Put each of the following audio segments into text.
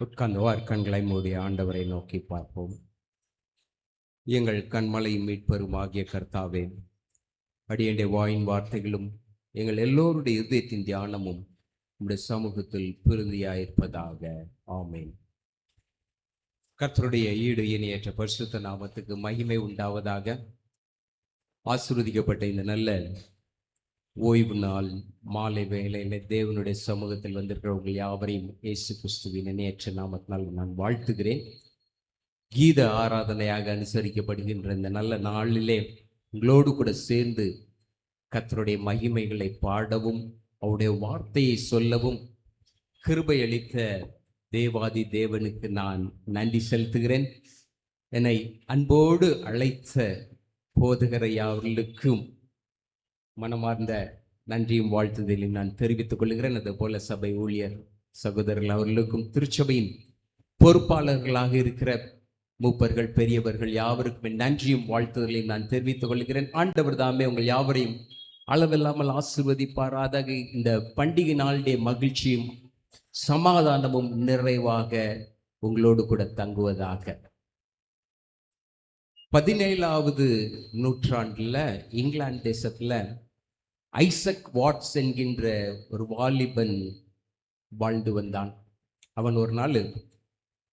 உட்கார்ந்தவார் கண்களை மூடி ஆண்டவரை நோக்கி பார்ப்போம். எங்கள் கண்மலை மீட்பெருமாகிய கர்த்தாவே, அடியேண்ட வாயின் வார்த்தைகளும் எங்கள் எல்லோருடைய இதயத்தின் தியானமும் உடைய சமூகத்தில் பெருந்தியாயிருப்பதாக. ஆமேன். கர்த்தருடைய ஈடு இணையற்ற பரிசுத்த நாமத்துக்கு மகிமை உண்டாவதாக. ஆசீர்வதிக்கப்பட்ட இந்த நல்ல ஓய்வு நாள் மாலை வேளையில தேவனுடைய சமூகத்தில் வந்திருக்கிறவர்கள் யாவரையும் இயேசு கிறிஸ்துவின் இணையற்ற நாமத்தினால் நான் வாழ்த்துகிறேன். கீத ஆராதனையாக அனுசரிக்கப்படுகின்ற இந்த நல்ல நாளிலே உங்களோடு கூட சேர்ந்து கர்த்தருடைய மகிமைகளை பாடவும் அவருடைய வார்த்தையை சொல்லவும் கிருபை அளித்த தேவாதி தேவனுக்கு நான் நன்றி செலுத்துகிறேன். என்னை அன்போடு அழைத்த போதகரை அவர்களுக்கும் மனமார்ந்த நன்றியும் வாழ்த்துதலையும் நான் தெரிவித்துக் கொள்கிறேன். அதுபோல சபை ஊழியர் சகோதரர்கள் அவர்களுக்கும் திருச்சபையின் பொறுப்பாளர்களாக இருக்கிற மூப்பர்கள் பெரியவர்கள் யாவருக்கும் நன்றியும் வாழ்த்துதலையும் நான் தெரிவித்துக் கொள்கிறேன். ஆண்டவர் தாமே உங்கள் யாவரையும் அளவில்லாமல் ஆசீர்வதிப்பாராக. இந்த பண்டிகை நாளுடைய மகிழ்ச்சியும் சமாதானமும் நிறைவாக உங்களோடு கூட தங்குவதாக. 17வது நூற்றாண்டில் இங்கிலாந்து தேசத்தில் ஐசக் வாட்ஸ் என்கின்ற ஒரு வாலிபன் வாழ்ந்து வந்தான். அவன் ஒரு நாள்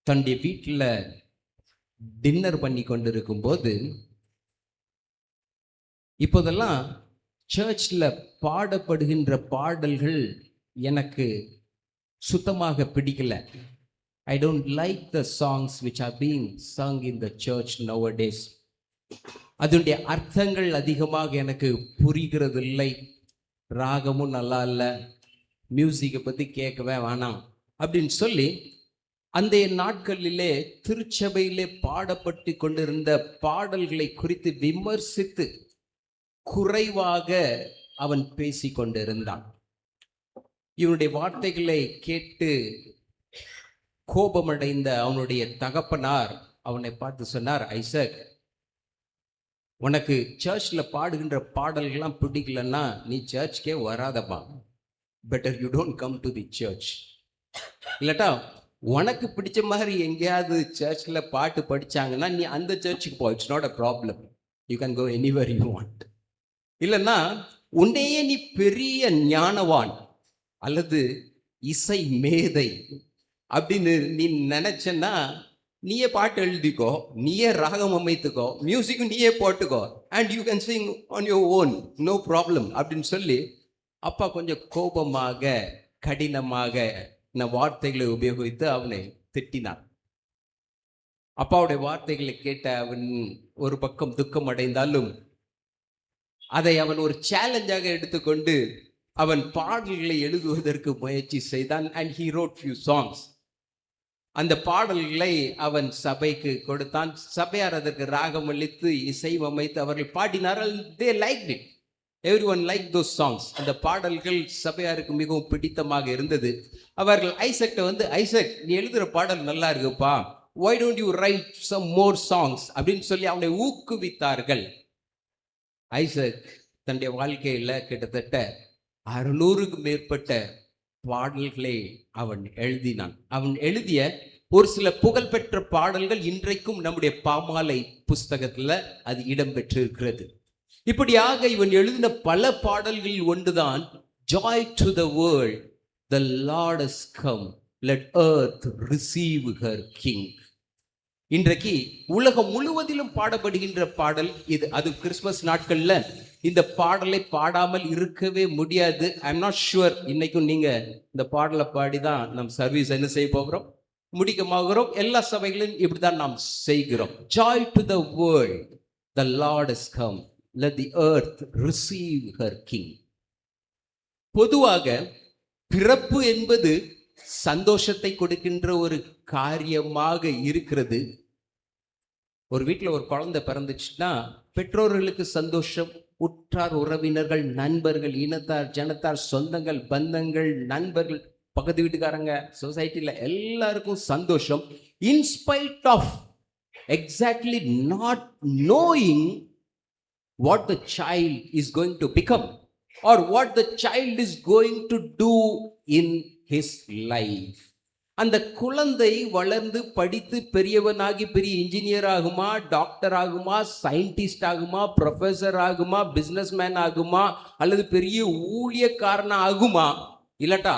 தன்னுடைய வீட்டில் டின்னர் பண்ணி கொண்டிருக்கும் போது, இப்போதெல்லாம் சர்ச்சில் பாடப்படுகின்ற பாடல்கள் எனக்கு சுத்தமாக பிடிக்கல. I don't like the songs which are being sung in the church nowadays. அதனுடைய அர்த்தங்கள் அதிகமாக எனக்கு புரிகிறது இல்லை. ராகமும் நல்லா இல்லை, மியூசிக்கை பற்றி கேட்கவே வேணாம் அப்படின்னு சொல்லி அந்த நாட்களிலே திருச்சபையிலே பாடப்பட்டு கொண்டிருந்த பாடல்களை குறித்து விமர்சித்து குறைவாக அவன் பேசி கொண்டிருந்தான். இவனுடைய வார்த்தைகளை கேட்டு கோபமடைந்த அவனுடைய தகப்பனார் அவனை பார்த்து சொன்னார், ஐசக், உனக்கு சர்ச்சில் பாடுகின்ற பாடல்கள்லாம் பிடிக்கலன்னா நீ சர்ச்சுக்கே வராதப்பா. Better you don't come to the church. இல்லட்டா உனக்கு பிடிச்ச மாதிரி எங்கேயாவது சர்ச்சில் பாட்டு படித்தாங்கன்னா நீ அந்த சர்ச்சுக்கு போ. It's not a problem. You can go anywhere you want. இல்லைன்னா உன்னையே நீ பெரிய ஞானவான் அல்லது இசை மேதை அப்படின்னு நீ நினைச்சன்னா நீயே பாட்டு எழுதிக்கோ, நீயே ராகம் அமைத்துக்கோ, மியூசிக்கும் நீயே போட்டுக்கோ, and you can sing on your own, no problem அப்படின்னு சொல்லி அப்பா கொஞ்சம் கோபமாக கடினமாக வார்த்தைகளை உபயோகித்து அவனை திட்டினான். அப்பாவுடைய வார்த்தைகளை கேட்ட அவன் ஒரு பக்கம் துக்கம் அடைந்தாலும் அதை அவன் ஒரு சேலஞ்சாக எடுத்துக்கொண்டு அவன் பாடல்களை எழுதுவதற்கு முயற்சி செய்தான். And he wrote few songs. அந்த பாடல்களை அவன் சபைக்கு கொடுத்தான். சபையார் அதற்கு ராகம் அளித்து இசையமைத்து அவர்கள் பாடினார்கள். They liked it. Everyone like those songs. அந்த பாடல்கள் சபையாருக்கு மிகவும் பிடித்தமாக இருந்தது. அவர்கள் ஐசக்ட வந்து, ஐசக், நீ எழுதுகிற பாடல் நல்லா இருக்குப்பா, why don't you write some more songs அப்படின்னு சொல்லி அவனை ஊக்குவித்தார்கள். ஐசக் தன்னுடைய வாழ்க்கையில் கிட்டத்தட்ட 600க்கு மேற்பட்ட பாடல்களை அவன் எழுதினான். அவன் எழுதிய ஒரு சில புகழ்பெற்ற பாடல்கள் இன்றைக்கும் நம்முடைய பாமாலை புஸ்தகத்தில் அது இடம்பெற்றிருக்கிறது. இப்படியாக இவன் எழுதின பல பாடல்களில் ஒன்றுதான் Joy to the world, the Lord has come, let earth receive her king. இன்றைக்கு உலகம் முழுவதிலும் பாடப்படுகின்ற பாடல் இது. அது கிறிஸ்துமஸ் நாட்கள்ல இந்த பாடலை பாடாமல் இருக்கவே முடியாது. ஐ எம் நாட் ஷுவர் இன்னைக்கும் நீங்க இந்த பாடலை பாடிதான் நம் சர்வீஸ் என்ன செய்ய போகிறோம், முடிக்கமாகிறோம். எல்லா சபைகளிலும் இப்படிதான் நாம் செய்கிறோம். Joy to the world, the Lord has come, let the earth receive her king. பொதுவாக பிறப்பு என்பது சந்தோஷத்தை கொடுக்கின்ற ஒரு காரியமாக இருக்கிறது. ஒரு வீட்டில் ஒரு குழந்தை பிறந்துச்சுன்னா பெற்றோர்களுக்கு சந்தோஷம், உற்றார் உறவினர்கள், நண்பர்கள், இனத்தார், ஜனத்தார், சொந்தங்கள், பந்தங்கள், நண்பர்கள், பக்கத்து வீட்டுக்காரங்க, சொசைட்டியில் எல்லாருக்கும் சந்தோஷம். In spite of exactly not knowing what the child is going to become or what the child is going to do in his life. அந்த குழந்தை வளர்ந்து படித்து பெரியவனாகி பெரிய இன்ஜினியர் ஆகுமா, டாக்டர் ஆகுமா, சயின்டிஸ்ட் ஆகுமா, ப்ரொஃபஸர் ஆகுமா, பிஸ்னஸ் மேன் ஆகுமா, அல்லது பெரிய ஊழியக்காரனா ஆகுமா, இல்லாட்டா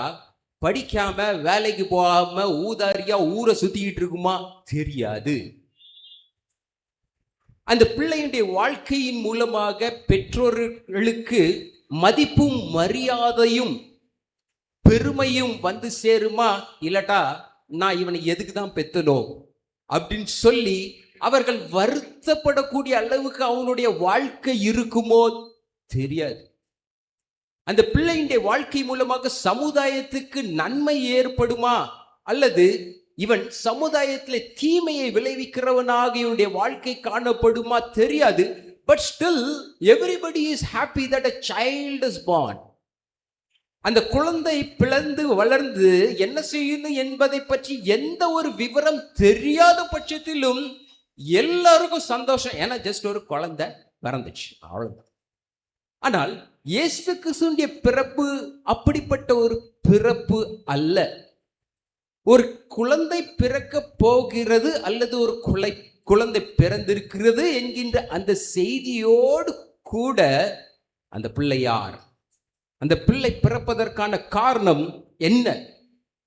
படிக்காம வேலைக்கு போகாம ஊதாரியா ஊரை சுத்திக்கிட்டு இருக்குமா தெரியாது. அந்த பிள்ளையுடைய வாழ்க்கையின் மூலமாக பெற்றோர்களுக்கு மதிப்பும் மரியாதையும் பெருமையும் வந்து சேருமா, இல்லாட்டா நான் இவனை எதுக்கு தான் பெத்தனோ அப்படின்னு சொல்லி அவர்கள் வருத்தப்படக்கூடிய அளவுக்கு அவனுடைய வாழ்க்கை இருக்குமோ தெரியாது. அந்த பிள்ளையுடைய வாழ்க்கை மூலமாக சமுதாயத்துக்கு நன்மை ஏற்படுமா, அல்லது இவன் சமுதாயத்தில் தீமையை விளைவிக்கிறவனாக இவனுடைய வாழ்க்கை காணப்படுமா தெரியாது. But still everybody is happy that a child is born. அந்த குழந்தை பிளந்து வளர்ந்து என்ன செய்யணும் என்பதை பற்றி எந்த ஒரு விவரம் தெரியாத பட்சத்திலும் எல்லாருக்கும் சந்தோஷம். ஏன்னா ஜஸ்ட் ஒரு குழந்தை பிறந்துச்சு, அவ்வளவுதான். ஆனால் இயேசு கிறிஸ்துவின் பிறப்பு அப்படிப்பட்ட ஒரு பிறப்பு அல்ல. ஒரு குழந்தை பிறக்க போகிறது அல்லது ஒரு குழந்தை பிறந்திருக்கிறது என்கின்ற அந்த செய்தியோடு கூட அந்த பிள்ளை யார், அந்த பிள்ளை பிறப்பதற்கான காரணம் என்ன,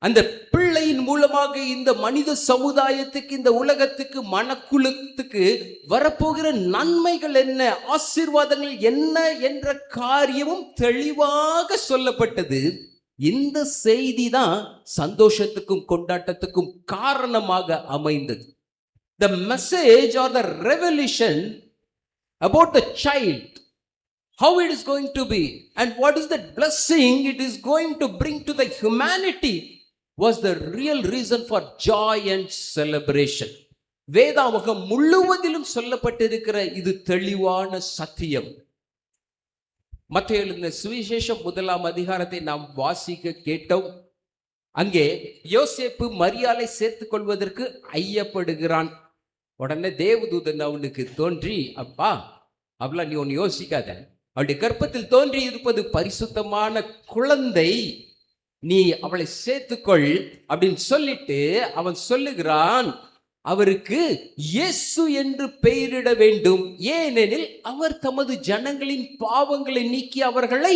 அந்த பிள்ளையின் மூலமாக இந்த மனித சமுதாயத்துக்கு, இந்த உலகத்துக்கு, மனக்குலத்துக்கு வரப்போகிற நன்மைகள் என்ன, ஆசீர்வாதங்கள் என்ன என்ற காரியமும் தெளிவாக சொல்லப்பட்டது. இந்த செய்தி தான் சந்தோஷத்துக்கும் கொண்டாட்டத்துக்கும் காரணமாக அமைந்தது. The message or the revelation about the child, how it is going to be and what is the blessing it is going to bring to the humanity was the real reason for joy and celebration. வேதாகமம் முழுவதிலும் சொல்லப்பட்டிருக்கிற இது தெளிவான சத்தியம். மத்தேயு எழுதின சுவிசேஷம் 1ஆம் அதிகாரத்தை நாம் வாசிக்க கேட்டோம். அங்கே யோசேப்பு மரியாளை சேர்த்துக் கொள்வதற்கு ஐயப்படுகிறான். உடனே தேவதூதன் அவனுக்கு தோன்றி, அப்பா அப்படிலாம் நீ ஒன்று யோசிக்காத, அவளுடைய கர்ப்பத்தில் தோன்றி இருப்பது பரிசுத்தமான குழந்தை, நீ அவளை சேர்த்துக்கொள் அப்படின்னு சொல்லிட்டு அவன் சொல்லுகிறான், அவருக்கு இயேசு என்று பெயரிட வேண்டும், ஏனெனில் அவர் தமது ஜனங்களின் பாவங்களை நீக்கி அவர்களை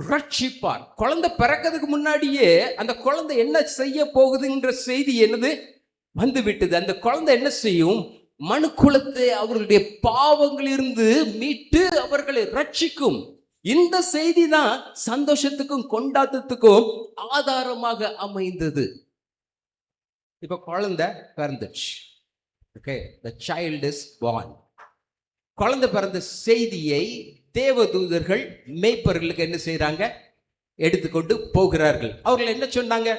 ரட்சிப்பார். குழந்தை பிறக்கிறதுக்கு முன்னாடியே அந்த குழந்தை என்ன செய்ய போகுதுன்ற செய்தி என்னது வந்து விட்டது. அந்த குழந்தை என்ன செய்யும், மனுக்குலத்தை அவர்களுடைய பாவங்களிலிருந்து மீட்டு அவர்களை ரட்சிக்கும். இந்த செய்தி தான் சந்தோஷத்துக்கும் கொண்டாட்டத்துக்கும் ஆதாரமாக அமைந்தது. இப்ப குழந்தை பிறந்துச்சு. Okay, the child is born. குழந்தை பிறந்த செய்தியை தேவதூதர்கள் மேய்ப்பர்களுக்கு என்ன செய்யறாங்க, எடுத்துக்கொண்டு போகிறார்கள். அவர்கள் என்ன சொன்னாங்க,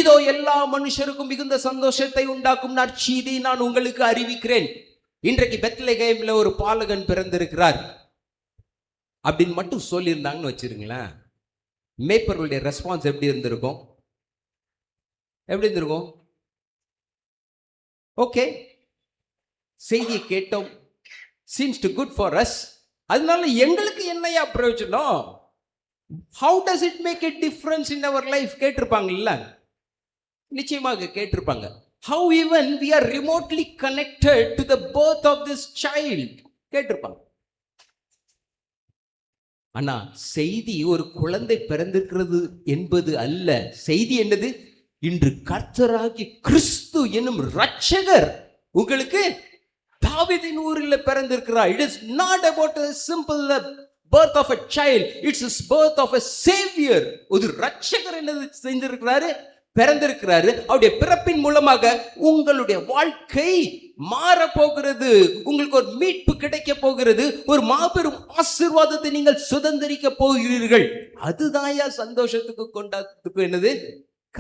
இதோ எல்லா மனுஷருக்கும் மிகுந்த சந்தோஷத்தை உண்டாக்கும் நற்செய்தி நான் உங்களுக்கு அறிவிக்கிறேன், இன்றைக்கு பெத்லகேம்ல ஒரு பாலகன் பிறந்திருக்கிறார் அப்படின்னு மட்டும் சொல்லியிருந்தாங்கன்னு வச்சிருங்களேன், மேய்ப்பர்களுடைய ரெஸ்பான்ஸ் எப்படி இருந்திருக்கும்? எப்படி இருந்திருக்கும்? ஓகே, செய்தியை கேட்டோம், seems to good for us, அதனால எங்களுக்கு என்னையா பிரயோஜனம், how does it make a difference in our life கேட்டிருப்பாங்கல்ல, நிச்சயமாக கேட்டிருப்பாங்க. How even we are remotely connected to the birth of this child கேட்டிருப்பாங்க. ஆனா செய்தி ஒரு குழந்தை பிறந்திருக்கிறது என்பது அல்ல. செய்தி என்னது, இன்று கர்த்தராகிய கிறிஸ்து என்னும் இரட்சகர் உங்களுக்கு தாவீதின் ஊரில் பிறந்திருக்கிறார். It is not about a simple birth of a child, it's a birth of a savior. ஒரு இரட்சகர் என்னது செஞ்சிருக்கிறாரு, பிறந்திருக்கிறாரு. அவருடைய பிறப்பின் மூலமாக உங்களுடைய வாழ்க்கை மாற போகிறது, உங்களுக்கு ஒரு மீட்பு கிடைக்க போகிறது, ஒரு மாபெரும் ஆசீர்வாதத்தை நீங்கள் சுதந்திரிக்க போகிறீர்கள். அதுதான் சந்தோஷத்துக்கு கொண்டாட்டத்துக்கு என்னது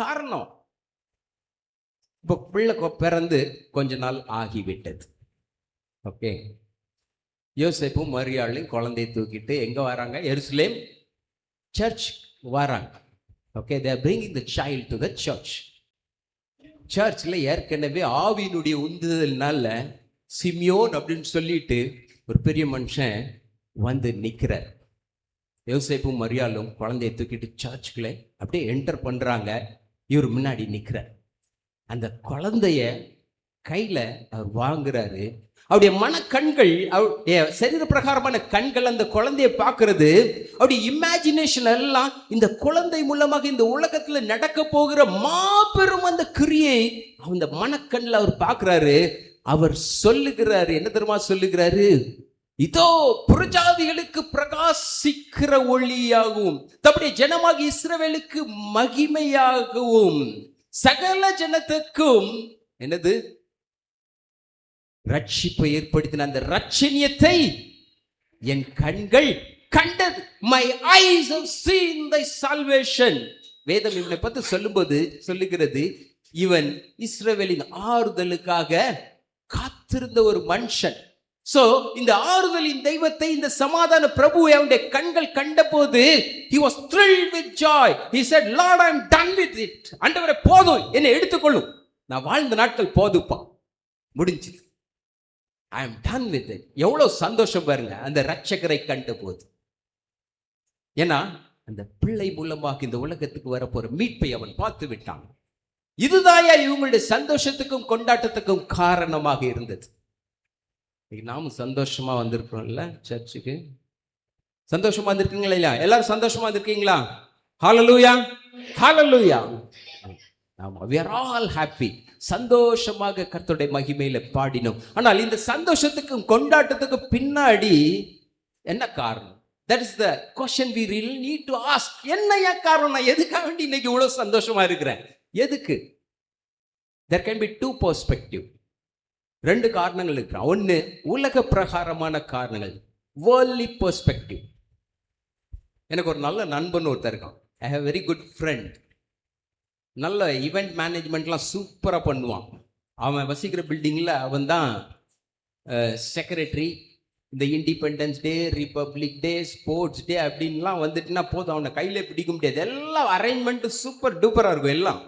காரணம். இப்போ பிள்ளை பிறந்து கொஞ்ச நாள் ஆகிவிட்டது. ஓகே, யோசேப்பும் மரியாளையும் குழந்தையை தூக்கிட்டு எங்க வராங்க, எருசலேம் சர்ச் வராங்க. Okay, they are bringing the child to the church. சர்ச்சில் ஏற்கனவே ஆவியினுடைய உந்துதல்னால சிமியோன் அப்படின்னு சொல்லிட்டு ஒரு பெரிய மனுஷன் வந்து நிற்கிறார். யோசேப்பும் மரியாளும் குழந்தையை தூக்கிட்டு சர்ச்சுக்குள்ளே அப்படியே என்டர் பண்றாங்க. இவர் முன்னாடி நிற்கிறார். அந்த குழந்தைய கையில அவர் வாங்குறாரு. அவருடைய மனக்கண்கள், அவருடைய சரீர பிரகாரமான கண்கள் அந்த குழந்தைய பார்க்கிறது. அவருடைய இமேஜினேஷன் எல்லாம் இந்த குழந்தை மூலமாக இந்த உலகத்துல நடக்க போகிற மாபெரும் அந்த கிரியை அந்த மனக்கண்ணில் அவர் பார்க்கிறாரு. அவர் சொல்லுகிறாரு, என்ன தெரியுமா சொல்லுகிறாரு? இதோ புறஜாதிகளுக்கு பிரகாசிக்கிற ஒளியாகவும் தம்முடைய ஜனமாகி இஸ்ரவேலுக்கு மகிமையாகவும் சகல ஜனத்துக்கும் என்னது ரட்சிப்பை ஏற்படுத்தின அந்த ரட்சணியத்தை என் கண்கள் கண்டது. My eyes have seen thy salvation. வேதம் இவனை பத்தி சொல்லும்போது சொல்லுகிறது, இவன் இஸ்ரவேலின் ஆறுதலுக்காக காத்திருந்த ஒரு மனுஷன். சோ இந்த ஆறுதலின் தெய்வத்தை, இந்த சமாதான பிரபுவை அவனுடைய கண்கள் கண்டபோது he was thrilled with joy. He said, Lord, I am done with it. ஆண்டவரே போதும், என்னை எடுத்துக்கொள்ளும், நான் வாழ்ந்த நாட்கள் போதுப்பா, முடிஞ்சது. I am done with it. எவ்வளவு சந்தோஷம் பாருங்க அந்த ரட்சகரை கண்ட போது. ஏன்னா அந்த பிள்ளை மூலமாக இந்த உலகத்துக்கு வரப்போற மீட்பை அவன் பார்த்து விட்டான். இதுதாயா இவங்களுடைய சந்தோஷத்துக்கும் கொண்டாட்டத்துக்கும் காரணமாக இருந்தது. நாமும் சந்தோஷமா வந்திருக்கிறோம்ல சர்ச்சுக்கு. சந்தோஷமா வந்திருக்கீங்களா இல்லையா? எல்லாரும் சந்தோஷமா வந்திருக்கீங்களா? ஹalleluya, ஹalleluya. ஆமா, we are all happy. சந்தோஷமாக கர்த்தருடைய மகிமையில பாடினோம். ஆனால் இந்த சந்தோஷத்துக்கும் கொண்டாட்டத்துக்கும் பின்னாடி என்ன காரணம்? That is the question we really need to ask. என்னையா காரணம்? நான் எதுக்காக வேண்டி இன்னைக்கு இவ்வளவு சந்தோஷமா இருக்கிறேன்? எதுக்கு? There can be two perspectives. ரெண்டு காரணங்கள் இருக்கு. ஒன்று உலக பிரகாரமான காரணங்கள், வேர்ல்ட்லி பெர்ஸ்பெக்டிவ். எனக்கு ஒரு நல்ல நண்பன் ஒருத்தர் இருக்கான். I have very good friend. நல்ல ஈவெண்ட் மேனேஜ்மெண்ட்லாம் சூப்பராக பண்ணுவான். அவன் வசிக்கிற பில்டிங்கில் அவன் தான் செக்ரட்டரி. இந்த இண்டிபெண்டன்ஸ் டே, ரிப்பப்ளிக் டே, ஸ்போர்ட்ஸ் டே அப்படின்லாம் வந்துட்டுனா போதும், அவனை கையில் பிடிக்க முடியாது. எல்லாம் அரேஞ்ச்மெண்ட்டு சூப்பர் டூப்பராக இருக்கும், எல்லாம்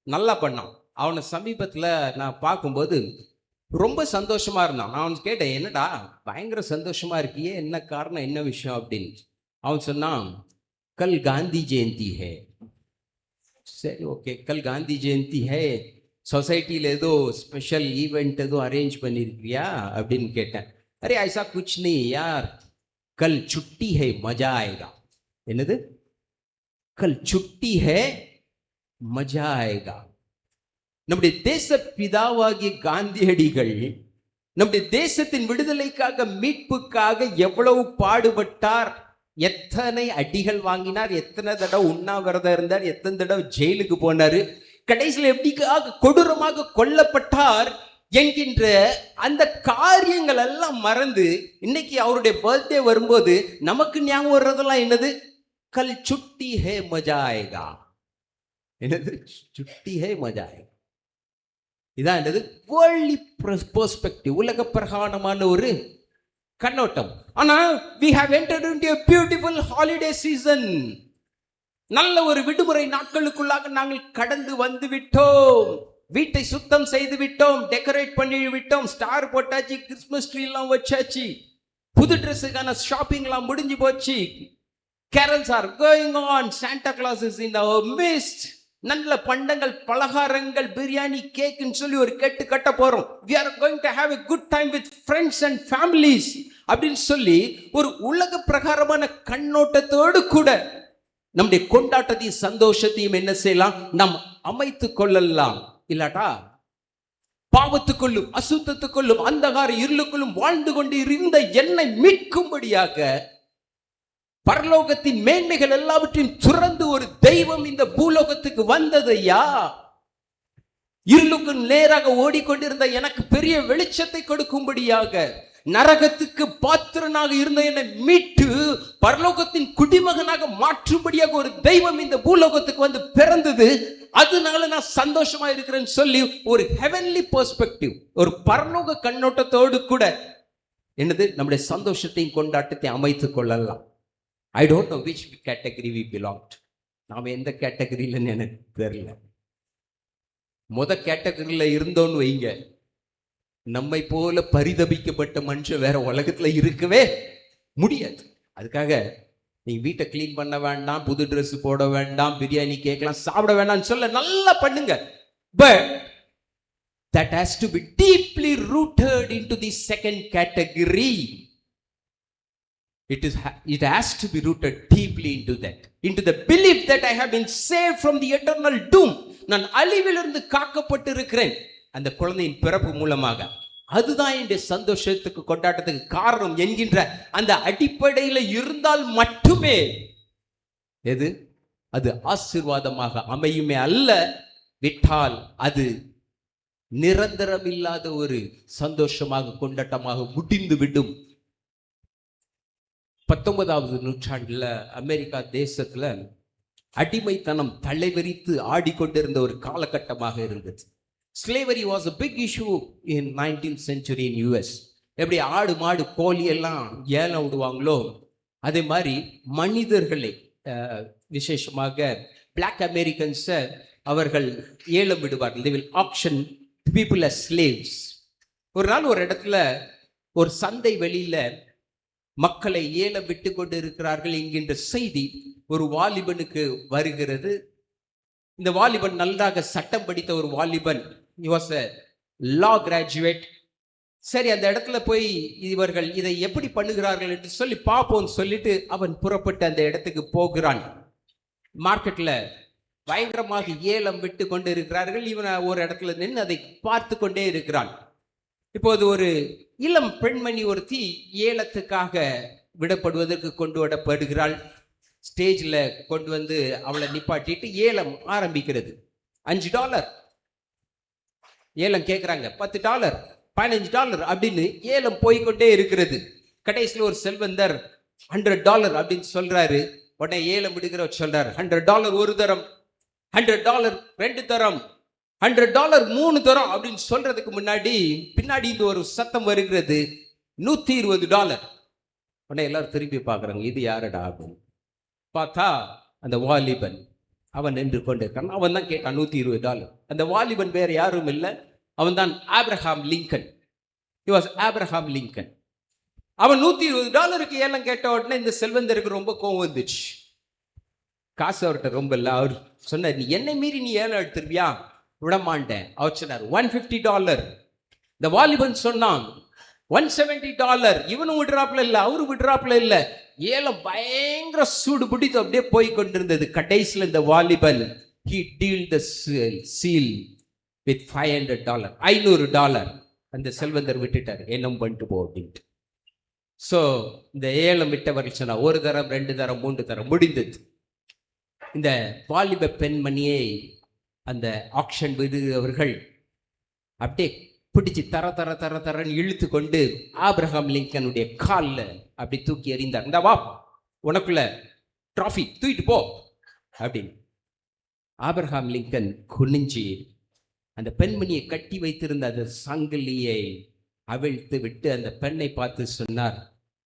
நல்லா பண்ணான். அவனை சமீபத்தில் நான் பார்க்கும்போது ரொம்ப சந்தோஷமா இருந்தான். நான் அவன் கேட்டேன், என்னடா பயங்கர சந்தோஷமா இருக்கியே, என்ன காரணம், என்ன விஷயம் அப்படின்னு. அவன் சொன்னான், கல் காந்தி ஜெயந்தி ஹே. சரி, ஓகே, கல் காந்தி ஜெயந்தி ஹே, சொசைட்டியில் ஏதோ ஸ்பெஷல் ஈவெண்ட் ஏதோ அரேஞ்ச் பண்ணியிருக்கியா அப்படின்னு கேட்டேன். அரே ஐசா குச் நீ யார், கல் சுட்டி ஹே மஜா ஆயேகா. என்னது? கல் சுட்டி ஹே மஜா ஆயேகா. நம்முடைய தேச பிதாவாகிய காந்தியடிகள் நம்முடைய தேசத்தின் விடுதலைக்காக, மீட்புக்காக எவ்வளவு பாடுபட்டார், எத்தனை அடிகள் வாங்கினார், எத்தனை தடவை உண்ணாவிரதம் இருந்தார், எத்தனை தடவை ஜெயிலுக்கு போனாரு, கடைசியில் எப்படிக்காக கொடூரமாக கொல்லப்பட்டார் என்கின்ற அந்த காரியங்கள் எல்லாம் மறந்து இன்னைக்கு அவருடைய பர்த்டே வரும்போது நமக்கு ஞாபகம் வர்றதெல்லாம் என்னது? கல் சுட்டி ஹே மஜா ஆயேகா. என்னது? சுட்டி ஹே மஜா ஆயேகா. இதான் என்னது? வேர்ல்ட்லி பெர்ஸ்பெக்டிவ், உலக பிரகாரமான ஒரு கண்ணோட்டம். ஆனா we have entered into a beautiful holiday season. நல்ல ஒரு விடுமுறை நாட்களுக்குள்ளாக நாங்கள் கடந்து வந்து விட்டோம். வீட்டை சுத்தம் செய்து விட்டோம், டெக்கரேட் பண்ணி விட்டோம், ஸ்டார் போட்டாச்சு, கிறிஸ்மஸ் ட்ரீ எல்லாம் வச்சாச்சு, புது ட்ரெஸ்ஸுக்கான ஷாப்பிங் எல்லாம் முடிஞ்சு போச்சு. carols are going on, Santa Claus is in our midst. நல்ல பண்டங்கள், பலகாரங்கள், பிரியாணி, கேக்குன்னு சொல்லி ஒரு கெட்டு கட்ட போறோம். we are going to have a good time with friends and families அப்படின்னு சொல்லி ஒரு உலக பிரகாரமான கண்ணோட்டத்தோடு கூட நம்முடைய கொண்டாட்டத்தையும் சந்தோஷத்தையும் என்ன செய்யலாம்? நாம் அமைத்து கொள்ளலாம். இல்லாட்டா பாவத்துக்குள்ளும் அசுத்தத்துக்குள்ளும் அந்தகார இருளுக்குள்ளும் வாழ்ந்து கொண்டு இருந்த என்னை மீட்கும்படியாக பரலோகத்தின் மேன்மைகள் எல்லாவற்றையும் துறந்து ஒரு தெய்வம் இந்த பூலோகத்துக்கு வந்ததையா, இருளுக்கு நேராக ஓடிக்கொண்டிருந்த எனக்கு பெரிய வெளிச்சத்தை கொடுக்கும்படியாக, நரகத்துக்கு பாத்திரனாக இருந்த என்னை மீட்டு பரலோகத்தின் குடிமகனாக மாற்றும்படியாக ஒரு தெய்வம் இந்த பூலோகத்துக்கு வந்து பிறந்தது. அதனால நான் சந்தோஷமா இருக்கிறேன்னு சொல்லி ஒரு ஹெவன்லி பெர்ஸ்பெக்டிவ், ஒரு பரலோக கண்ணோட்டத்தோடு கூட என்னது நம்முடைய சந்தோஷத்தையும் கொண்டாட்டத்தை அமைத்துக் கொள்ளலாம். I don't know which category we belong to. நாம் எந்த கேட்டகரியிலன்னு எனக்கு தெரியல. கேட்டகரியில இருந்தோன்னு வைங்க, நம்மை போல பரிதபிக்கப்பட்ட மனுஷன் வேற உலகத்துல இருக்கவே முடியாது. அதுக்காக நீங்க வீட்டை கிளீன் பண்ண வேண்டாம், புது ட்ரெஸ் போட வேண்டாம், பிரியாணி கேட்கலாம் சாப்பிட வேண்டாம்னு சொல்ல நல்லா பண்ணுங்க. But that has to be deeply rooted into the second category. It has to be rooted deeply into the belief that I have been saved from the eternal doom. நான் அழிவிலிருந்து காக்கப்பட்டு இருக்கிறேன் அந்த குழந்தையின் பிறப்பு மூலமாக. அதுதான் என்னுடைய சந்தோஷத்துக்கு கொண்டாட்டத்துக்கு காரணம் என்கின்ற அந்த அடிப்படையில் இருந்தால் மட்டுமே அது ஆசீர்வாதமாக அமையுமே அல்ல விட்டால் அது நிரந்தரம் இல்லாத ஒரு சந்தோஷமாக கொண்டாட்டமாக முடிந்து விடும். 19வது நூற்றாண்டுல அமெரிக்கா தேசத்துல அடிமைத்தனம் தலைவரித்து ஆடிக்கொண்டிருந்த ஒரு காலகட்டமாக இருந்தது. Slavery was a big issue in 19th century in US. எப்படி ஆடு மாடு கோழி எல்லாம் ஏலம் விடுவாங்களோ அதே மாதிரி மனிதர்களை விசேஷமாக பிளாக் அமெரிக்கன்ஸை அவர்கள் ஏலம் விடுவார்கள். They will auction people as slaves. ஒரு நாள் ஒரு இடத்துல ஒரு சந்தை வெளியில மக்களை ஏலம் விட்டு கொண்டு இருக்கிறார்கள் என்கின்ற செய்தி ஒரு வாலிபனுக்கு வருகிறது. இந்த வாலிபன் நன்றாக சட்டம் படித்த ஒரு வாலிபன். He was a law graduate. சரி, அந்த இடத்துல போய் இவர்கள் இதை எப்படி பண்ணுகிறார்கள் என்று சொல்லி பார்ப்போம் சொல்லிட்டு அவன் புறப்பட்டு அந்த இடத்துக்கு போகிறான். மார்க்கெட்ல பயங்கரமாக ஏலம் விட்டு கொண்டு இருக்கிறார்கள். இவன் ஒரு இடத்துல நின்று அதை பார்த்து கொண்டே இருக்கிறான். இப்போது ஒரு இளம் பெண்மணி ஒருத்தி ஏலத்துக்காக விடப்படுவதற்கு கொண்டு வரப்படுகிறாள். ஸ்டேஜில் கொண்டு வந்து அவளை நிப்பாட்டிட்டு ஏலம் ஆரம்பிக்கிறது. $5 ஏலம் கேட்குறாங்க, $10, $15 அப்படின்னு ஏலம் போய்கொண்டே இருக்கிறது. கடைசியில் ஒரு செல்வந்தர் $100 அப்படின்னு சொல்றாரு. உடனே ஏலம் விடுகிறவர் சொல்றாரு, $100 ஒரு தரம், $100 2 தரம், $100 3 தரம் அப்படின்னு சொல்றதுக்கு முன்னாடி பின்னாடி இந்த ஒரு சத்தம் வருகிறது, $120. உடனே எல்லாரும் திரும்பி பார்க்குறாங்க, இது யாரடா அப்படின்னு பார்த்தா அந்த வாலிபன் அவன் நின்று கொண்டு இருக்கான். அவன் தான் கேட்டான் $120. அந்த வாலிபன் வேற யாரும் இல்லை, அவன் தான் Abraham Lincoln. He was Abraham Lincoln. அவன் $120 ஏலம் கேட்ட உடனே இந்த செல்வந்தருக்கு ரொம்ப கோவம் வந்துச்சு. காசு அவர்கிட்ட ரொம்ப இல்லை. அவர் சொன்னார், நீ என்னை மீறி நீ ஏலம் எடுத்துருவியா? விடமாட்டேன். அவர் சொன்னார் $150. இந்த வாலிபன் சொன்னான் $170. இவனும் விடுறாப்புல இல்லை, அவரு விடுறாப்புல இல்லை. ஏலம் பயங்கர சூடு பிடித்து அப்படியே போய் கொண்டிருந்தது. கடைசியில் இந்த வாலிபன் he dealt the seal with $500. $500 அந்த செல்வந்தர் விட்டுட்டார், ஏலம் பண்ணிட்டு போ அப்படின்ட்டு. ஸோ இந்த ஏலம் விட்டவர்கள் சொன்னா 1 தரம் 2 தரம் 3 தரம் முடிந்தது. இந்த வாலிப பெண்மணியை அந்த ஆக்ஷன் விடுகிறவர்கள் அப்படியே பிடிச்சி தர தர தர தரன்னு இழுத்து கொண்டு ஆப்ரஹாம் லிங்கனுடைய காலில் அப்படி தூக்கி எறிந்தார். இந்த வா, உனக்குள்ள ட்ராஃபி தூக்கிட்டு போ அப்படின்னு. ஆப்ரஹாம் லிங்கன் குனிஞ்சி அந்த பெண்மணியை கட்டி வைத்திருந்த அந்த சங்கிலியை அவிழ்த்து விட்டு அந்த பெண்ணை பார்த்து சொன்னார்,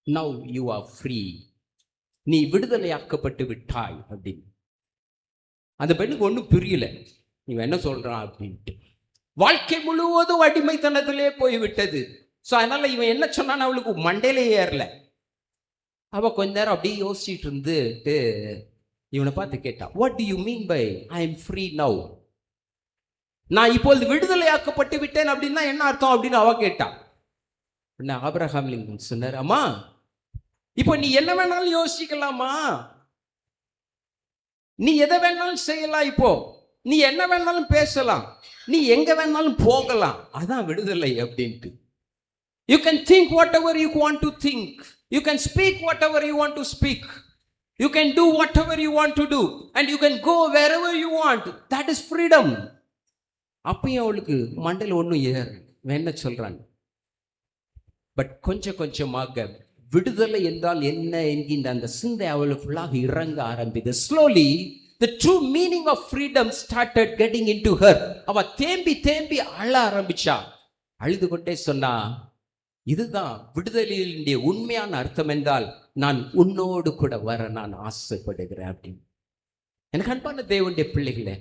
நவ் யூ ஆர் ஃப்ரீ, நீ விடுதலையாக்கப்பட்டு விட்டாய் அப்படின்னு. அந்த பெண்ணுக்கு ஒன்றும் புரியல, இவன் என்ன சொல்றான் அப்படின்ட்டு. வாழ்க்கை முழுவதும் அடிமைத்தனத்திலே போய்விட்டது. ஸோ அதனால இவன் என்ன சொன்னான்னு அவளுக்கு மண்டையிலே ஏறல. அவ கொஞ்ச நேரம் அப்படியே யோசிச்சுட்டு இருந்துட்டு இவனை பார்த்து கேட்டா, what do you mean by I am free now? நான் இப்பொழுது விடுதலையாக்கப்பட்டு விட்டேன் அப்படின்னா என்ன அர்த்தம் அப்படின்னு அவ கேட்டா. ஆபிரகாம் லிங்கன் சொன்னார், அம்மா இப்போ நீ என்ன வேணாலும் யோசிக்கலாமா, நீ எதை வேணாலும் செய்யலாம், இப்போ நீ என்ன வேணாலும் பேசலாம், நீ எங்க வேணாலும் போகலாம், அதான் விடுதலை அப்படின்ட்டு. You can think whatever you want to think, you can speak whatever you want to speak, you can do whatever you want to do, and you can go wherever you want. That is freedom. அப்பயும் அவளுக்கு மண்டையில் ஒன்றும் ஏறு என்ன சொல்றாங்க. But கொஞ்சம் கொஞ்சமாக விடுதலை என்றால் என்ன என்கின்ற அந்த சிந்தை அவளுக்குள்ளாக இறங்க ஆரம்பிது. Slowly the true meaning of freedom started getting into her. அவ தேம்பி தேம்பி அழ ஆரம்பிச்சா. அழுது கொண்டே சொன்னா, இதுதான் விடுதலையினுடைய உண்மையான அர்த்தம் என்றால் நான் உன்னோடு கூட வர நான் ஆசைப்படுகிறேன் அப்படின்னு. எனக்கு அன்பான தேவனுடைய பிள்ளைகளே,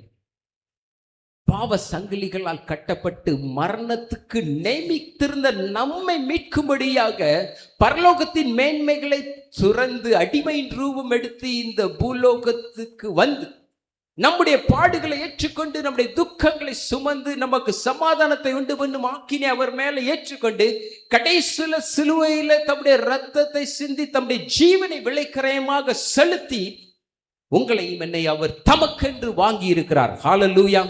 பாவ சங்கிலிகளால் கட்டப்பட்டு மரணத்துக்கு நியமித்திருந்த நம்மை மீட்கும்படியாக பரலோகத்தின் மேன்மைகளை சுரந்து அடிமையின் ரூபம் எடுத்து இந்த பூலோகத்துக்கு வந்து நம்முடைய பாடுகளை ஏற்றுக்கொண்டு நம்முடைய துக்கங்களை சுமந்து நமக்கு சமாதானத்தை உண்டு பண்ணும் ஆக்கினை அவர் மேல ஏற்றுக்கொண்டு கடைசியில சிலுவையில தம்முடைய ரத்தத்தை சிந்தி தம்முடைய ஜீவனை விலைக்கிரயமாக செலுத்தி உங்களையும் என்னை அவர் தமக்கென்று வாங்கி இருக்கிறார். ஹல்லேலூயா.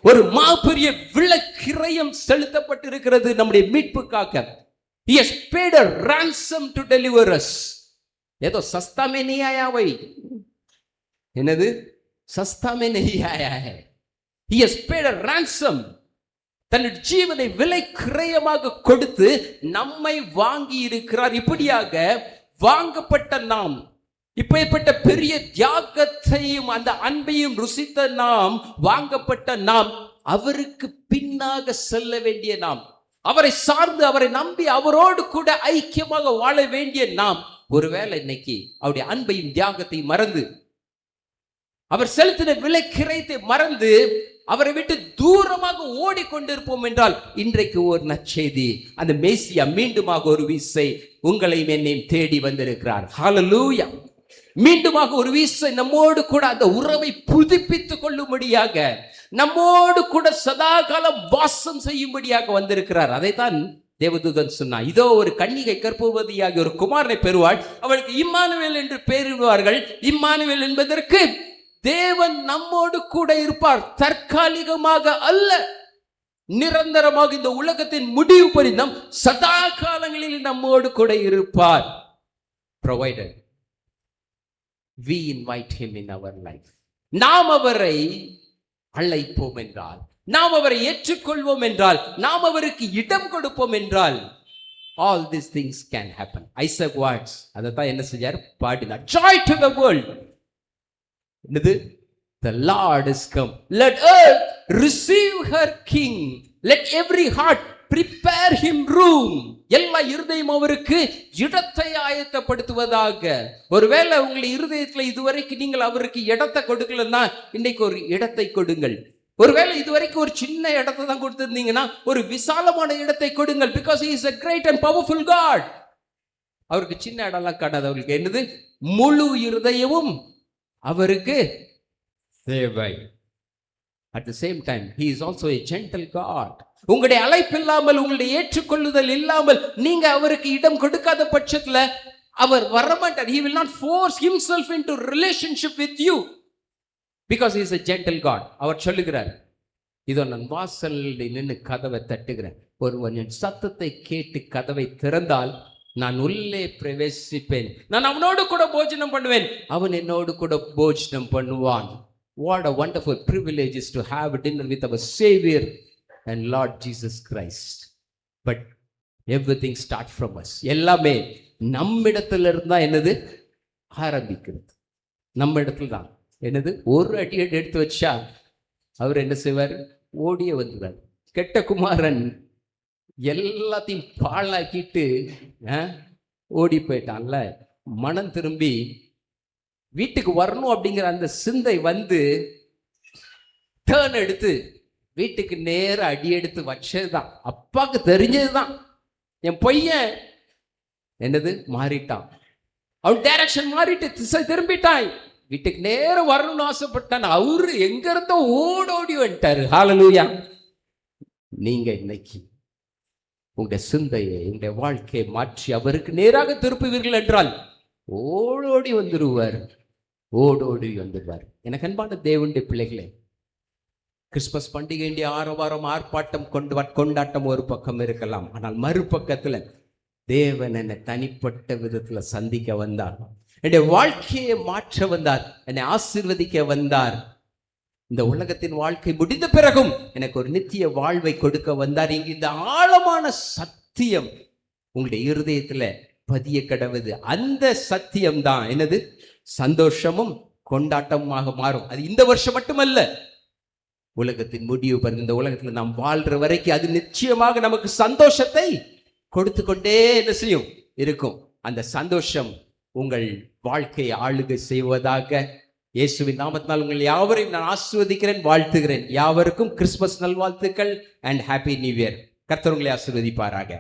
ஒரு மாபெரிய விலைக்கிரயம் செலுத்தப்பட்டிருக்கிறது நம்முடைய மீட்புக்காக. He has paid a ransom to deliver us. ஏதோ सस्ता में नहीं आया भाई. என்னது? सस्ता में नहीं आया है. He has paid a ransom. தன்னுடைய ஜீவனை விலைக்கிரயமாக கொடுத்து நம்மை வாங்கி இருக்கிறார். இப்படியாக வாங்கப்பட்ட நாம், இப்பேற்பட்ட பெரிய தியாகத்தையும் அந்த அன்பையும் ருசித்த நாம், வாங்கப்பட்ட நாம், அவருக்கு பின்னாக செல்ல வேண்டிய நாம், அவரை சார்ந்து அவரை நம்பி அவரோடு கூட ஐக்கியமாக வாழ வேண்டிய நாம், ஒருவேளை இன்னைக்கு அவருடைய அன்பையும் தியாகத்தையும் மறந்து, அவர் செலுத்தின விலைக்கிரயத்தை மறந்து அவரை விட்டு தூரமாக ஓடிக்கொண்டிருப்போம் என்றால், இன்றைக்கு ஒரு நற்செய்தி, அந்த மேசியா மீண்டுமாக ஒரு வீசை உங்களையும் என்னையும் தேடி வந்திருக்கிறார். ஹல்லேலூயா. மீண்டுமாக ஒரு வீசை நம்மோடு கூட அந்த உறவை புதுப்பித்துக் கொள்ளும்படியாக, நம்மோடு கூட சதாகாலம் வாசம் செய்யும்படியாக வந்திருக்கிறார். அதைத்தான் தேவதூதன் சொன்னார். இதோ ஒரு கன்னிகை கர்ப்பவதியாகிய ஒரு குமாரனை பெறுவாள், அவளுக்கு இம்மானுவேல் என்று பெயரிடுவார்கள். இம்மானுவேல் என்பதற்கு தேவன் நம்மோடு கூட இருப்பார். தற்காலிகமாக அல்ல, நிரந்தரமாக இந்த உலகத்தின் முடிவு பரிந்தம் சதா காலங்களில் நம்மோடு கூட இருப்பார். Provided we invite him in our life. நாம் அவரை அழைப்போம் என்றால், நாம் அவரை ஏற்றுக்கொள்வோம் என்றால், நாம் அவருக்கு இடம் கொடுப்போம் என்றால், all these things can happen. Isaac Watts அதத்தான் என்ன செஞ்சார்? பாடினார். Joy to the world. என்னது? The Lord is come. Let earth receive her king. Let every heart prepare him room. எல்லா இருதயம் அவருக்கு இடத்தை ஆயத்தப்படுத்துவதாக. ஒருவேளை உங்களுடைய இருதயத்துல இதுவரைக்கும் நீங்கள் அவருக்கு இடத்தை கொடுக்கலன்னா, இன்னைக்கு ஒரு இடத்தை கொடுங்கள். ஒருவேளை இதுவரைக்கும் ஒரு சின்ன இடத்தை தான் கொடுத்திருந்தீங்கன்னா, ஒரு விசாலமான இடத்தை கொடுங்கள். Because he is a great and powerful God. அவருக்கு சின்ன இடம்லாம் காட்டாது. அவருக்கு என்னது? முழு இருதயமும் அவருக்கு தேவை. At the same time, he is also a gentle God. உங்களுடைய அழைப்பு இல்லாமல், உங்களுடைய ஏற்றுக்கொள்ளுதல் இல்லாமல் நீங்க அவருக்கு இடம் கொடுக்காத பட்சத்துல அவர் வரமாட்டார். He will not force himself into relationship with you because he is a gentle God. அவர் சொல்லுகிறார், இதோ நான் வாசலில் நின்று கதவை தட்டுகிறேன், ஒருவன் என் சத்தத்தை கேட்டு கதவை திறந்தால் நான் உள்ளே பிரவேசிப்பேன், நான் அவனோடு கூட போஜனம் பண்ணுவேன், அவன் என்னோடு கூட போஜனம் பண்ணுவான். What a wonderful privilege is to have dinner with our Savior and Lord Jesus Christ. But everything starts from us. எல்லாமே நம்மிடத்துல இருந்தா என்னது ஆரம்பிக்கிறது. நம்ம இடத்துல தான் என்னது, ஒரு அடி எடுத்து வச்சா அவர் என்ன செய்வார்? ஓடியே வந்துடுவார். கெட்ட குமாரன் எல்லாத்தையும் பாழாக்கிட்டு ஓடி போயிட்டான்ல, மனம் திரும்பி வீட்டுக்கு வரணும் அப்படிங்கிற அந்த சிந்தை வந்து டேர்ன் எடுத்து வீட்டுக்கு நேர அடி எடுத்து வச்சதுதான். அப்பாவுக்கு தெரிஞ்சதுதான், என் பையன் என்னது மாறிட்டான், அவன் டைரக்ஷன் மாறிட்டு திசை திரும்பிட்டான், வீட்டுக்கு நேரம் வரணும்னு ஆசைப்பட்டான். அவரு எங்க இருந்தோ ஓடோடி வந்துட்டாரு. ஹல்லேலூயா. நீங்க இன்னைக்கு உங்களுடைய சிந்தையை, உங்களுடைய வாழ்க்கையை மாற்றி அவருக்கு நேராக திருப்புவீர்கள் என்றால் ஓடோடி வந்துடுவார், ஓடோடி வந்துடுவார். எனக்கு அன்பான தேவனுடைய பிள்ளைகளே, கிறிஸ்துமஸ் பண்டிகை ஆரவாரம் ஆர்ப்பாட்டம் கொண்டாட்டம் ஒரு பக்கம் இருக்கலாம், ஆனால் மறுபக்கத்துல தேவன் என்னை தனிப்பட்ட விதத்துல சந்திக்க வந்தார், என்னுடைய வாழ்க்கையை மாற்ற வந்தார், என்னை ஆசீர்வதிக்க வந்தார். இந்த உலகத்தின் வாழ்க்கை முடிந்த பிறகும் எனக்கு ஒரு நித்திய வாழ்வை கொடுக்க வந்தார். இங்கு இந்த ஆழமான சத்தியம் உங்களுடைய இருதயத்துல பதிய கடவுது. அந்த சத்தியம் தான் என்னது? சந்தோஷமும் கொண்டாட்டமாக மாறும். அது இந்த வருஷம் மட்டுமல்ல, உலகத்தின் முடிவு பாருங்க. இந்த உலகத்துல நாம் வாழ்ற வரைக்கும் அது நிச்சயமாக நமக்கு சந்தோஷத்தை கொடுத்து கொண்டே என்ன செய்யும் இருக்கும். அந்த சந்தோஷம் உங்கள் வாழ்க்கையை ஆளுகை செய்வதாக இயேசுவின் நாமத்தினால் உங்கள் யாவரையும் நான் ஆசீர்வதிக்கிறேன், வாழ்த்துகிறேன். யாவருக்கும் கிறிஸ்துமஸ் நல்வாழ்த்துக்கள் அண்ட் ஹாப்பி நியூ இயர். கர்த்தர் உங்களை ஆசீர்வதிப்பாராக.